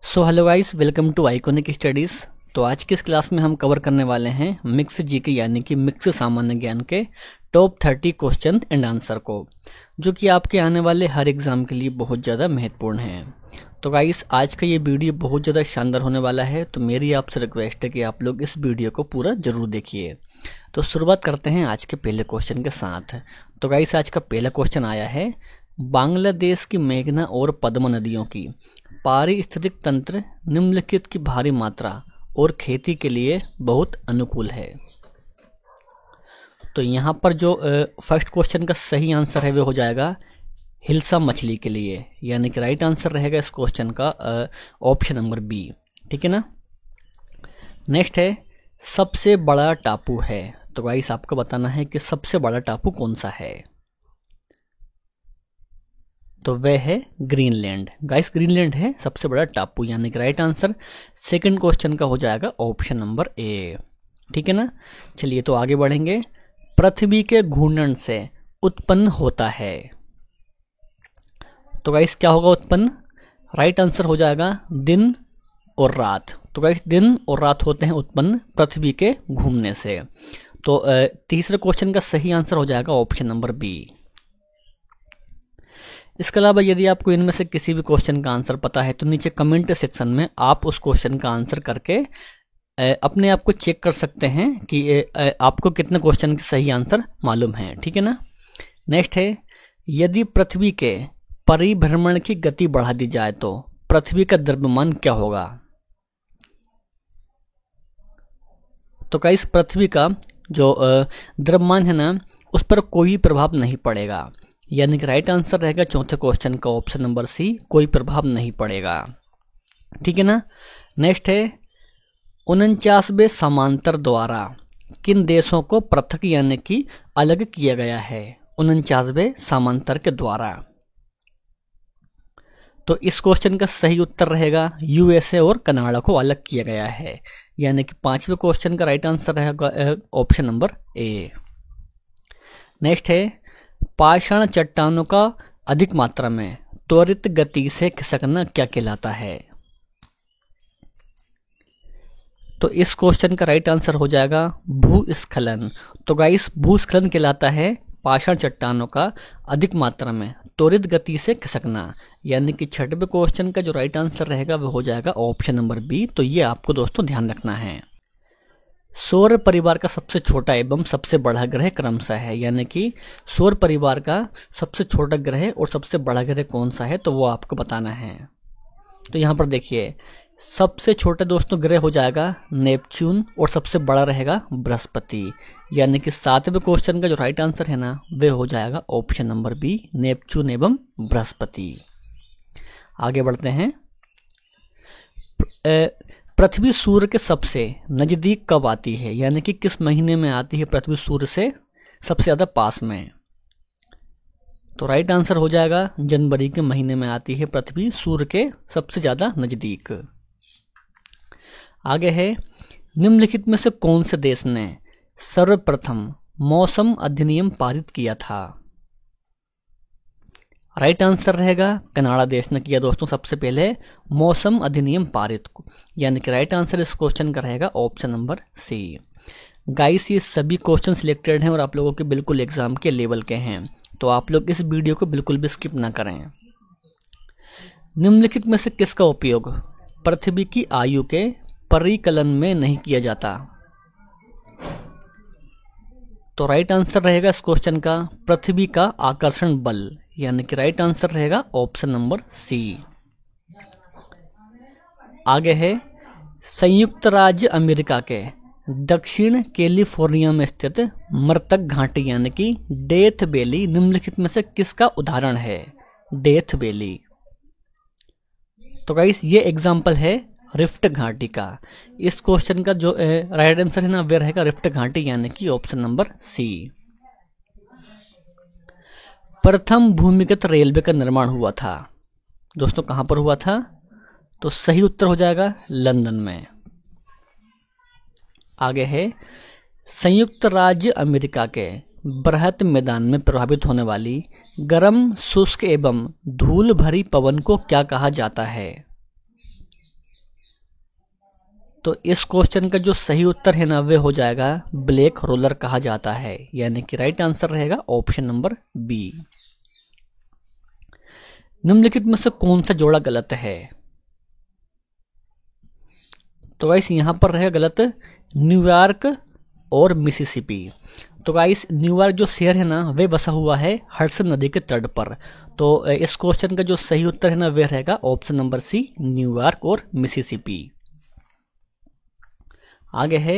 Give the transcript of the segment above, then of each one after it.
So hello guys, welcome to iconic studies. तो आज की इस क्लास में हम कवर करने वाले हैं मिक्स जीके यानी कि मिक्स सामान्य ज्ञान के टॉप 30 क्वेश्चन एंड आंसर को, जो कि आपके आने वाले हर एग्ज़ाम के लिए बहुत ज़्यादा महत्वपूर्ण हैं। तो गाइस, आज का ये वीडियो बहुत ज़्यादा शानदार होने वाला है, तो मेरी आपसे रिक्वेस्ट है कि आप लोग इस वीडियो को पूरा ज़रूर देखिए। तो शुरुआत करते हैं आज के पहले क्वेश्चन के साथ। तो गाइस, आज का पहला क्वेश्चन आया है, बांग्लादेश की मेघना और पद्मा नदियों की पारिस्थितिक तंत्र निम्नलिखित की भारी मात्रा और खेती के लिए बहुत अनुकूल है। तो यहाँ पर जो फर्स्ट क्वेश्चन का सही आंसर है वो हो जाएगा हिल्सा मछली के लिए, यानी कि राइट आंसर रहेगा इस क्वेश्चन का ऑप्शन नंबर बी। ठीक है ना। नेक्स्ट है, सबसे बड़ा टापू है। तो गाइस, आपको बताना है कि सबसे बड़ा टापू कौन सा है। तो वह है ग्रीनलैंड। गाइस, ग्रीनलैंड है सबसे बड़ा टापू, यानी कि राइट आंसर सेकंड क्वेश्चन का हो जाएगा ऑप्शन नंबर ए। ठीक है ना। चलिए तो आगे बढ़ेंगे। पृथ्वी के घूर्णन से उत्पन्न होता है। तो गाइस, क्या होगा उत्पन्न? राइट आंसर हो जाएगा दिन और रात। तो गाइस, दिन और रात होते हैं उत्पन्न पृथ्वी के घूमने से। तो तीसरे क्वेश्चन का सही आंसर हो जाएगा ऑप्शन नंबर बी। इसके अलावा यदि आपको इनमें से किसी भी क्वेश्चन का आंसर पता है तो नीचे कमेंट सेक्शन में आप उस क्वेश्चन का आंसर करके अपने आप को चेक कर सकते हैं कि आपको कितने क्वेश्चन के सही आंसर मालूम है। ठीक है ना। नेक्स्ट है, यदि पृथ्वी के परिभ्रमण की गति बढ़ा दी जाए तो पृथ्वी का द्रव्यमान क्या होगा। तो गाइस, पृथ्वी का जो द्रव्यमान है ना, उस पर कोई प्रभाव नहीं पड़ेगा, यानी कि राइट आंसर रहेगा चौथे क्वेश्चन का ऑप्शन नंबर सी, कोई प्रभाव नहीं पड़ेगा। ठीक है ना। नेक्स्ट है, 49वें समांतर द्वारा किन देशों को पृथक यानी कि अलग किया गया है। 49वें समांतर के द्वारा। तो इस क्वेश्चन का सही उत्तर रहेगा यूएसए और कनाडा को अलग किया गया है, यानी कि 5वें क्वेश्चन का राइट आंसर रहेगा ऑप्शन नंबर ए। नेक्स्ट है, पाषाण चट्टानों का अधिक मात्रा में त्वरित गति से खिसकना क्या कहलाता है। तो इस क्वेश्चन का राइट आंसर हो जाएगा भूस्खलन। तो गाइस, भूस्खलन कहलाता है पाषाण चट्टानों का अधिक मात्रा में त्वरित गति से खिसकना, यानी कि 6वें क्वेश्चन का जो राइट आंसर रहेगा वो हो जाएगा ऑप्शन नंबर बी। तो ये आपको दोस्तों ध्यान रखना है। सौर परिवार का सबसे छोटा एवं सबसे बड़ा ग्रह क्रमशः है, यानी कि सौर परिवार का सबसे छोटा ग्रह और सबसे बड़ा ग्रह कौन सा है, तो वो आपको बताना है। तो यहाँ पर देखिए, सबसे छोटा दोस्तों ग्रह हो जाएगा नेपच्यून और सबसे बड़ा रहेगा बृहस्पति, यानी कि 7वें क्वेश्चन का जो राइट आंसर है ना वह हो जाएगा ऑप्शन नंबर बी, नेपच्यून एवं बृहस्पति। आगे बढ़ते हैं। पृथ्वी सूर्य के सबसे नज़दीक कब आती है, यानी कि किस महीने में आती है पृथ्वी सूर्य से सबसे ज़्यादा पास में। तो राइट आंसर हो जाएगा जनवरी के महीने में आती है पृथ्वी सूर्य के सबसे ज़्यादा नज़दीक। आगे है, निम्नलिखित में से कौन से देश ने सर्वप्रथम मौसम अधिनियम पारित किया था। राइट आंसर रहेगा कनाडा देश ने किया दोस्तों सबसे पहले मौसम अधिनियम पारित, यानी कि राइट आंसर इस क्वेश्चन का रहेगा ऑप्शन नंबर सी। गाइस, ये सभी क्वेश्चन सिलेक्टेड हैं और आप लोगों के बिल्कुल एग्जाम के लेवल के हैं, तो आप लोग इस वीडियो को बिल्कुल भी स्किप ना करें। निम्नलिखित में से किसका उपयोग पृथ्वी की आयु के परिकलन में नहीं किया जाता। तो राइट आंसर रहेगा इस क्वेश्चन का पृथ्वी का आकर्षण बल, यानी कि राइट आंसर रहेगा ऑप्शन नंबर सी। आगे है, संयुक्त राज्य अमेरिका के दक्षिण कैलिफोर्निया में स्थित मृतक घाटी यानी कि डेथ वैली निम्नलिखित में से किसका उदाहरण है। Death valley. तो गाइस, ये एग्जाम्पल है रिफ्ट घाटी का। इस क्वेश्चन का जो राइट आंसर है ना वह रहेगा रिफ्ट घाटी, यानी कि ऑप्शन नंबर सी। प्रथम भूमिगत रेलवे का निर्माण हुआ था दोस्तों, कहां पर हुआ था? तो सही उत्तर हो जाएगा लंदन में। आगे है, संयुक्त राज्य अमेरिका के बृहत मैदान में प्रभावित होने वाली गर्म शुष्क एवं धूल भरी पवन को क्या कहा जाता है? तो इस क्वेश्चन का जो सही उत्तर है ना वे हो जाएगा ब्लैक रोलर कहा जाता है, यानी कि राइट आंसर रहेगा ऑप्शन नंबर बी। निम्नलिखित में से कौन सा जोड़ा गलत है? तो गाइस यहाँ पर रहेगा गलत न्यूयॉर्क और मिसिसिपी। तो गाइस न्यूयॉर्क जो शहर है ना वे बसा हुआ है हडसन नदी के तट पर। तो इस क्वेश्चन का जो सही उत्तर है ना वे रहेगा ऑप्शन नंबर सी, न्यूयॉर्क और मिसिसिपी। आगे है,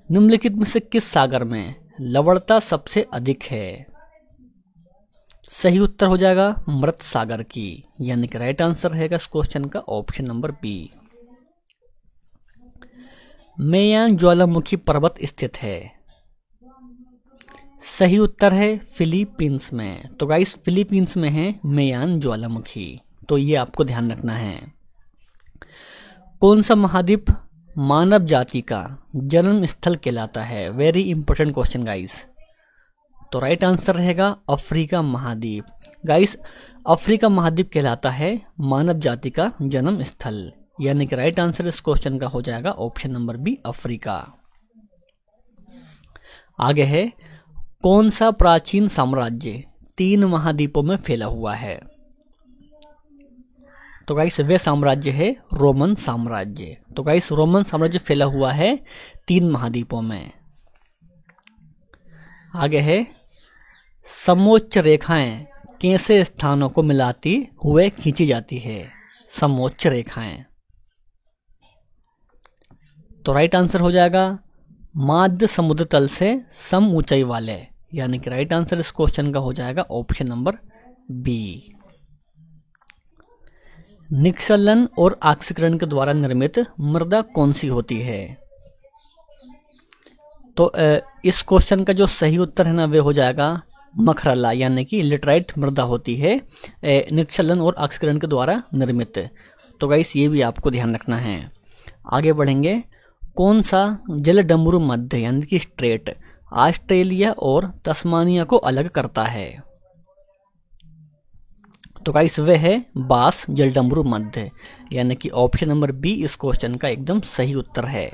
निम्नलिखित में से किस सागर में लवणता सबसे अधिक है? सही उत्तर हो जाएगा मृत सागर की, यानी कि राइट आंसर रहेगा इस क्वेश्चन का ऑप्शन नंबर बी। मेयान ज्वालामुखी पर्वत स्थित है? सही उत्तर है फिलीपींस में। तो गाइस फिलीपींस में है मेयान ज्वालामुखी, तो ये आपको ध्यान रखना है। कौन सा महाद्वीप मानव जाति का जन्म स्थल कहलाता है? Very important question guys. तो राइट आंसर रहेगा अफ्रीका महाद्वीप। गाइस अफ्रीका महाद्वीप कहलाता है मानव जाति का जन्म स्थल, यानी कि राइट आंसर इस क्वेश्चन का हो जाएगा ऑप्शन नंबर बी, अफ्रीका। आगे है, कौन सा प्राचीन साम्राज्य 3 महाद्वीपों में फैला हुआ है? तो गाइस वे साम्राज्य है रोमन साम्राज्य। तो गाइस रोमन साम्राज्य फैला हुआ है 3 महाद्वीपों में। आगे है, समोच्च रेखाएं कैसे स्थानों को मिलाती हुए खींची जाती है? समोच्च रेखाएं। तो राइट आंसर हो जाएगा माध्य समुद्र तल से सम ऊंचाई वाले, यानी कि राइट आंसर इस क्वेश्चन का हो जाएगा ऑप्शन नंबर बी। निक्षलन और ऑक्सीकरण के द्वारा निर्मित मृदा कौन सी होती है? तो इस क्वेश्चन का जो सही उत्तर है ना वे हो जाएगा मखरला, यानी कि लिटराइट मृदा होती है निक्षलन और ऑक्सीकरण के द्वारा निर्मित। तो गाइस ये भी आपको ध्यान रखना है। आगे बढ़ेंगे, कौन सा जलडमरू मध्य यानी कि स्ट्रेट ऑस्ट्रेलिया और तस्मानिया को अलग करता है? तो गाइस वे है बास जलडमरू मध्य, यानी कि ऑप्शन नंबर बी इस क्वेश्चन का एकदम सही उत्तर है।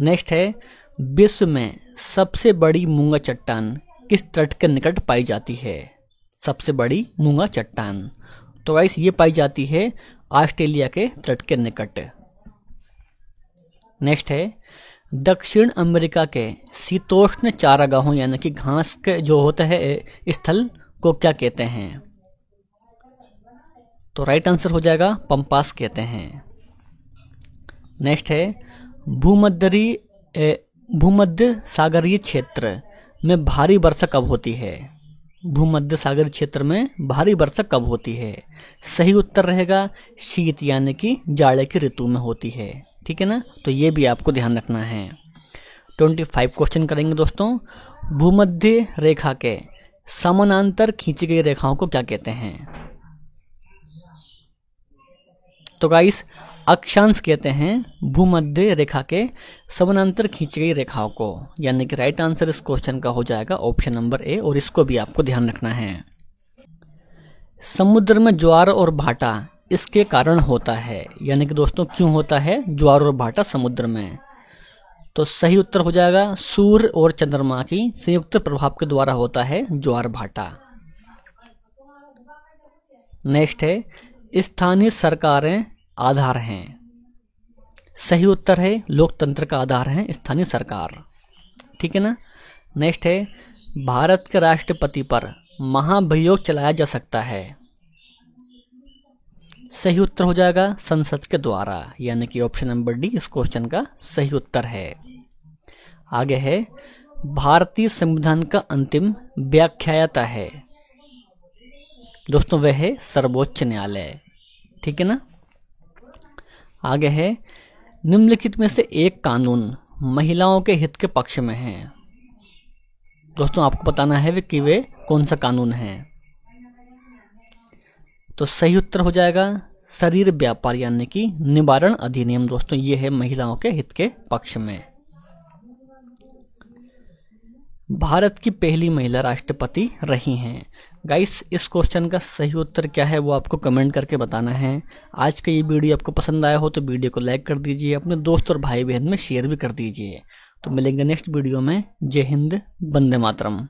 नेक्स्ट है, विश्व में सबसे बड़ी मूंगा चट्टान किस तट के निकट पाई जाती है? सबसे बड़ी मूंगा चट्टान। तो गाइस ये पाई जाती है ऑस्ट्रेलिया के तट के निकट। नेक्स्ट है, दक्षिण अमेरिका के शीतोष्ण चारागाहों यानी कि घास के जो होता है स्थल को क्या कहते हैं? तो राइट आंसर हो जाएगा पंपास कहते हैं। नेक्स्ट है, भूमध्य सागरीय क्षेत्र में भारी वर्षा कब होती है? भूमध्य सागरीय क्षेत्र में भारी वर्षा कब होती है? सही उत्तर रहेगा शीत यानी कि जाड़े की ऋतु में होती है। ठीक है ना, तो ये भी आपको ध्यान रखना है। 25 क्वेश्चन करेंगे दोस्तों। भूमध्य रेखा के समानांतर खींची गई रेखाओं को क्या कहते हैं? तो गाइस अक्षांश कहते हैं भूमध्य रेखा के समानांतर खींची गई रेखाओं को, यानी कि राइट आंसर इस क्वेश्चन का हो जाएगा ऑप्शन नंबर ए, और इसको भी आपको ध्यान रखना है। समुद्र में ज्वार और भाटा इसके कारण होता है, यानी कि दोस्तों क्यों होता है ज्वार और भाटा समुद्र में? तो सही उत्तर हो जाएगा सूर्य और चंद्रमा की संयुक्त प्रभाव के द्वारा होता है ज्वार भाटा। नेक्स्ट है, स्थानीय सरकारें आधार हैं। सही उत्तर है लोकतंत्र का आधार है स्थानीय सरकार। ठीक है ना। नेक्स्ट है, भारत के राष्ट्रपति पर महाभियोग चलाया जा सकता है। सही उत्तर हो जाएगा संसद के द्वारा, यानी कि ऑप्शन नंबर डी इस क्वेश्चन का सही उत्तर है। आगे है, भारतीय संविधान का अंतिम व्याख्याता है। दोस्तों वह है सर्वोच्च न्यायालय। ठीक है ना। आगे है, निम्नलिखित में से एक कानून महिलाओं के हित के पक्ष में है। दोस्तों आपको बताना है कि वे कौन सा कानून है। तो सही उत्तर हो जाएगा शरीर व्यापार यानी कि निवारण अधिनियम। दोस्तों ये है महिलाओं के हित के पक्ष में। भारत की पहली महिला राष्ट्रपति रही हैं। गाइस इस क्वेश्चन का सही उत्तर क्या है वो आपको कमेंट करके बताना है। आज का ये वीडियो आपको पसंद आया हो तो वीडियो को लाइक कर दीजिए, अपने दोस्त और भाई बहन में शेयर भी कर दीजिए। तो मिलेंगे नेक्स्ट वीडियो में। जय हिंद, वंदे मातरम।